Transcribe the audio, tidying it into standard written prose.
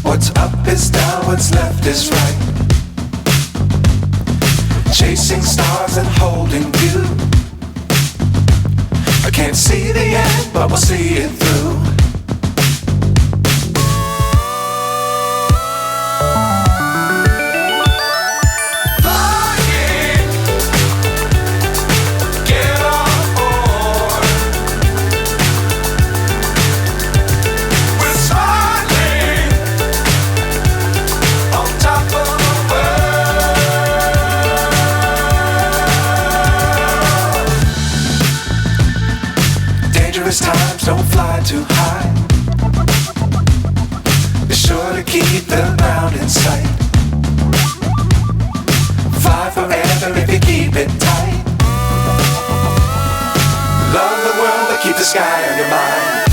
What's up is down, what's left is right. Chasing stars and holding you. I can't see the end, but we'll see it through. Times don't fly too high. Be sure to keep the ground in sight. Fly forever if you keep it tight. Love the world but keep the sky on your mind.